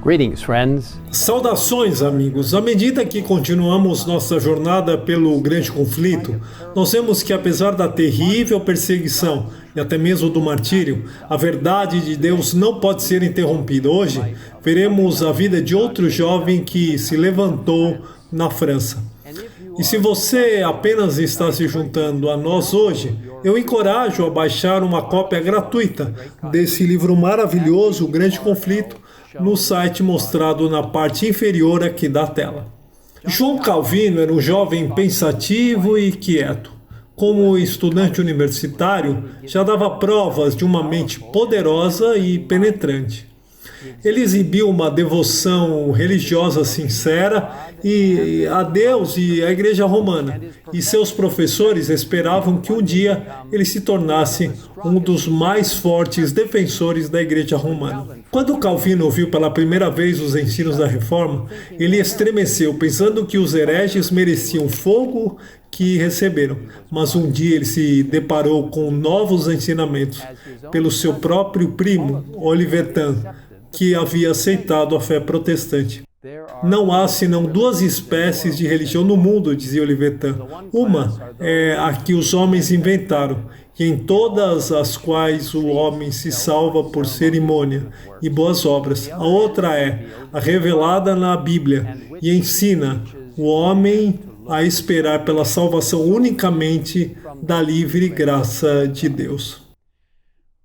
Greetings, friends. Saudações, amigos! À medida que continuamos nossa jornada pelo grande conflito, nós vemos que, apesar da terrível perseguição e até mesmo do martírio, a verdade de Deus não pode ser interrompida. Hoje, veremos a vida de outro jovem que se levantou na França. E se você apenas está se juntando a nós hoje, eu encorajo a baixar uma cópia gratuita desse livro maravilhoso, O Grande Conflito, no site mostrado na parte inferior aqui da tela. João Calvino era um jovem pensativo e quieto. Como estudante universitário, já dava provas de uma mente poderosa e penetrante. Ele exibiu uma devoção religiosa sincera a Deus e à Igreja Romana, e seus professores esperavam que um dia ele se tornasse um dos mais fortes defensores da Igreja Romana. Quando Calvino ouviu pela primeira vez os ensinos da Reforma, ele estremeceu, pensando que os hereges mereciam o fogo que receberam. Mas um dia ele se deparou com novos ensinamentos pelo seu próprio primo, Olivetan, que havia aceitado a fé protestante. Não há senão duas espécies de religião no mundo, dizia Olivetan. Uma é a que os homens inventaram, e em todas as quais o homem se salva por cerimônia e boas obras. A outra é a revelada na Bíblia e ensina o homem a esperar pela salvação unicamente da livre graça de Deus.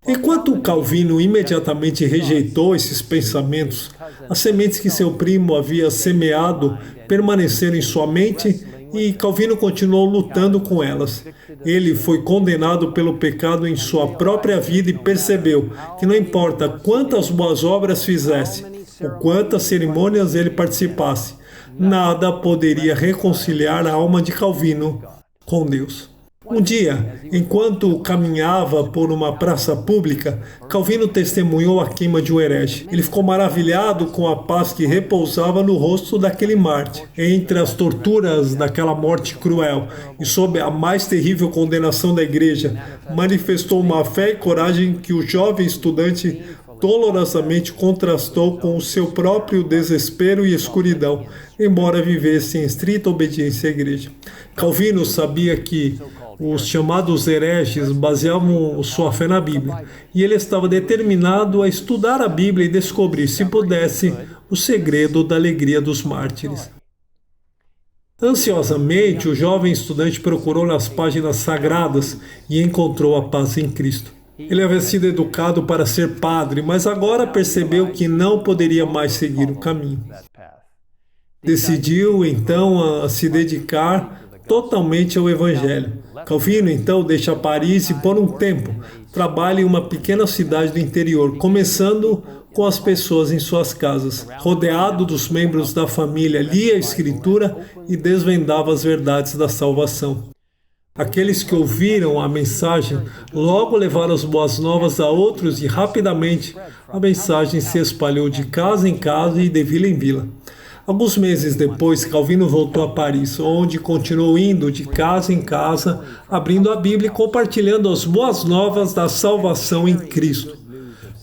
Enquanto Calvino imediatamente rejeitou esses pensamentos, as sementes que seu primo havia semeado permaneceram em sua mente e Calvino continuou lutando com elas. Ele foi condenado pelo pecado em sua própria vida e percebeu que não importa quantas boas obras fizesse ou quantas cerimônias ele participasse, nada poderia reconciliar a alma de Calvino com Deus. Um dia, enquanto caminhava por uma praça pública, Calvino testemunhou a queima de um herege. Ele ficou maravilhado com a paz que repousava no rosto daquele mártir. Entre as torturas daquela morte cruel e sob a mais terrível condenação da igreja, manifestou uma fé e coragem que o jovem estudante dolorosamente contrastou com o seu próprio desespero e escuridão, embora vivesse em estrita obediência à igreja. Calvino sabia que os chamados hereges baseavam sua fé na Bíblia, e ele estava determinado a estudar a Bíblia e descobrir, se pudesse, o segredo da alegria dos mártires. Ansiosamente, o jovem estudante procurou nas páginas sagradas e encontrou a paz em Cristo. Ele havia sido educado para ser padre, mas agora percebeu que não poderia mais seguir o caminho. Decidiu, então, a se dedicar totalmente ao Evangelho. Calvino, então, deixa Paris e, por um tempo, trabalha em uma pequena cidade do interior, começando com as pessoas em suas casas. Rodeado dos membros da família, lia a Escritura e desvendava as verdades da salvação. Aqueles que ouviram a mensagem logo levaram as boas novas a outros e, rapidamente, a mensagem se espalhou de casa em casa e de vila em vila. Alguns meses depois, Calvino voltou a Paris, onde continuou indo de casa em casa, abrindo a Bíblia e compartilhando as boas novas da salvação em Cristo.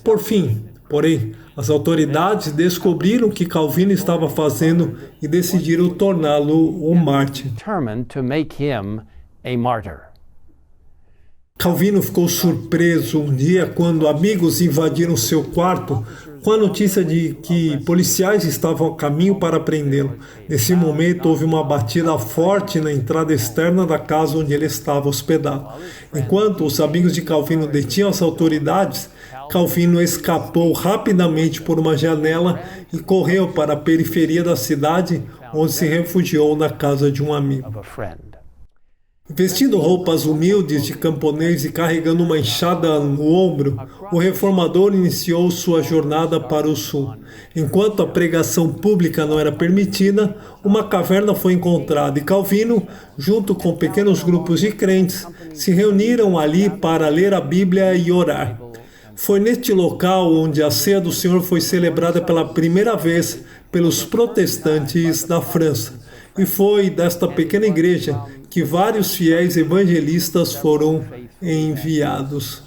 Por fim, porém, as autoridades descobriram o que Calvino estava fazendo e decidiram torná-lo um mártir. Calvino ficou surpreso um dia quando amigos invadiram seu quarto com a notícia de que policiais estavam a caminho para prendê-lo. Nesse momento, houve uma batida forte na entrada externa da casa onde ele estava hospedado. Enquanto os amigos de Calvino detinham as autoridades, Calvino escapou rapidamente por uma janela e correu para a periferia da cidade, onde se refugiou na casa de um amigo. Vestindo roupas humildes de camponês e carregando uma enxada no ombro, o reformador iniciou sua jornada para o sul. Enquanto a pregação pública não era permitida, uma caverna foi encontrada e Calvino, junto com pequenos grupos de crentes, se reuniram ali para ler a Bíblia e orar. Foi neste local onde a ceia do Senhor foi celebrada pela primeira vez pelos protestantes da França. E foi desta pequena igreja que vários fiéis evangelistas foram enviados.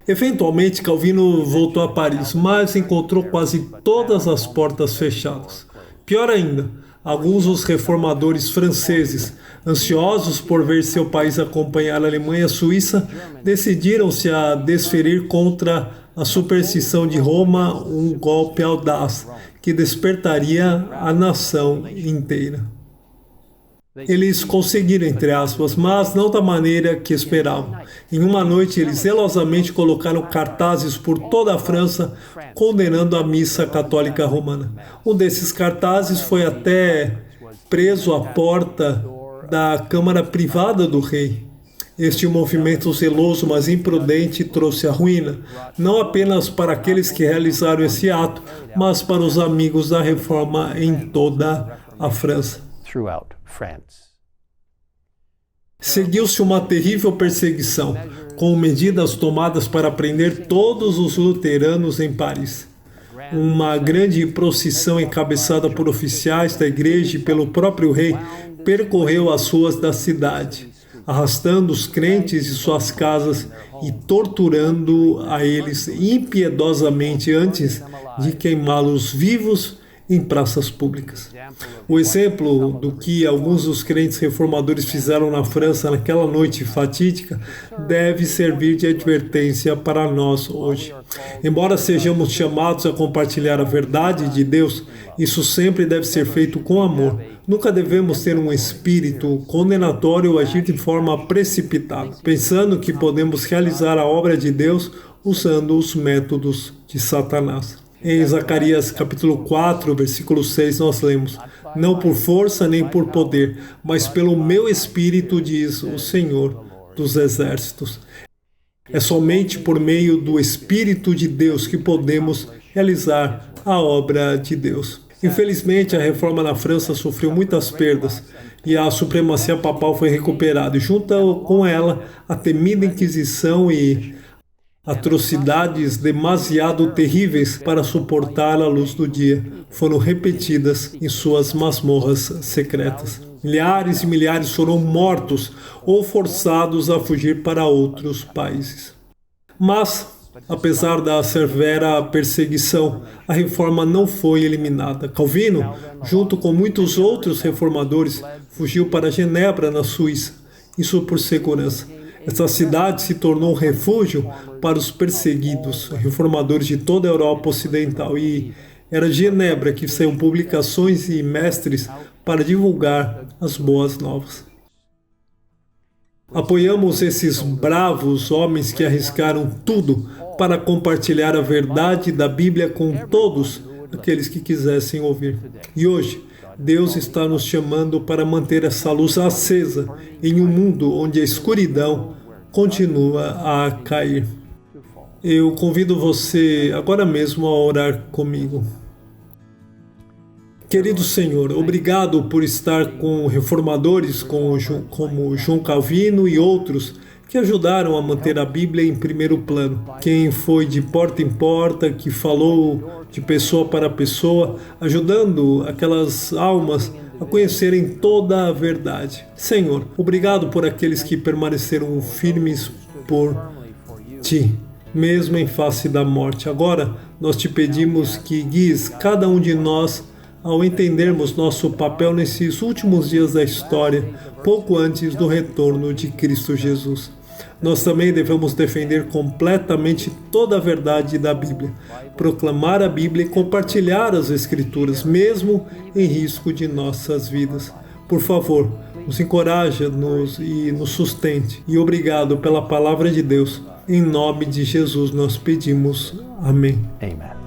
Eventualmente, Calvino voltou a Paris, mas encontrou quase todas as portas fechadas. Pior ainda, alguns dos reformadores franceses, ansiosos por ver seu país acompanhar a Alemanha e a Suíça, decidiram-se a desferir contra a superstição de Roma um golpe audaz que despertaria a nação inteira. Eles conseguiram, entre aspas, mas não da maneira que esperavam. Em uma noite, eles zelosamente colocaram cartazes por toda a França condenando a missa católica romana. Um desses cartazes foi até preso à porta da câmara privada do rei. Este movimento zeloso, mas imprudente, trouxe a ruína, não apenas para aqueles que realizaram esse ato, mas para os amigos da reforma em toda a França. Seguiu-se uma terrível perseguição, com medidas tomadas para prender todos os luteranos em Paris. Uma grande procissão encabeçada por oficiais da igreja e pelo próprio rei percorreu as ruas da cidade, arrastando os crentes de suas casas e torturando a eles impiedosamente antes de queimá-los vivos em praças públicas. O exemplo do que alguns dos crentes reformadores fizeram na França naquela noite fatídica deve servir de advertência para nós hoje. Embora sejamos chamados a compartilhar a verdade de Deus, isso sempre deve ser feito com amor. Nunca devemos ter um espírito condenatório ou agir de forma precipitada, pensando que podemos realizar a obra de Deus usando os métodos de Satanás. Em Zacarias capítulo 4, versículo 6, nós lemos: "Não por força nem por poder, mas pelo meu espírito, diz o Senhor dos exércitos." É somente por meio do Espírito de Deus que podemos realizar a obra de Deus. Infelizmente, a reforma na França sofreu muitas perdas e a supremacia papal foi recuperada, e junto com ela a temida Inquisição e atrocidades demasiado terríveis para suportar a luz do dia foram repetidas em suas masmorras secretas. Milhares e milhares foram mortos ou forçados a fugir para outros países. Mas, apesar da severa perseguição, a reforma não foi eliminada. Calvino, junto com muitos outros reformadores, fugiu para Genebra, na Suíça, isso por segurança. Essa cidade se tornou um refúgio para os perseguidos reformadores de toda a Europa Ocidental, e era Genebra que saíam publicações e mestres para divulgar as boas novas. Apoiamos esses bravos homens que arriscaram tudo para compartilhar a verdade da Bíblia com todos aqueles que quisessem ouvir. E hoje, Deus está nos chamando para manter essa luz acesa em um mundo onde a escuridão continua a cair. Eu convido você agora mesmo a orar comigo. Querido Senhor, obrigado por estar com reformadores como João Calvino e outros que ajudaram a manter a Bíblia em primeiro plano. Quem foi de porta em porta, que falou de pessoa para pessoa, ajudando aquelas almas a conhecerem toda a verdade. Senhor, obrigado por aqueles que permaneceram firmes por Ti, mesmo em face da morte. Agora, nós te pedimos que guies cada um de nós ao entendermos nosso papel nesses últimos dias da história, pouco antes do retorno de Cristo Jesus. Nós também devemos defender completamente toda a verdade da Bíblia, proclamar a Bíblia e compartilhar as Escrituras, mesmo em risco de nossas vidas. Por favor, nos encoraja-nos e nos sustente. E obrigado pela palavra de Deus. Em nome de Jesus nós pedimos. Amém. Amen.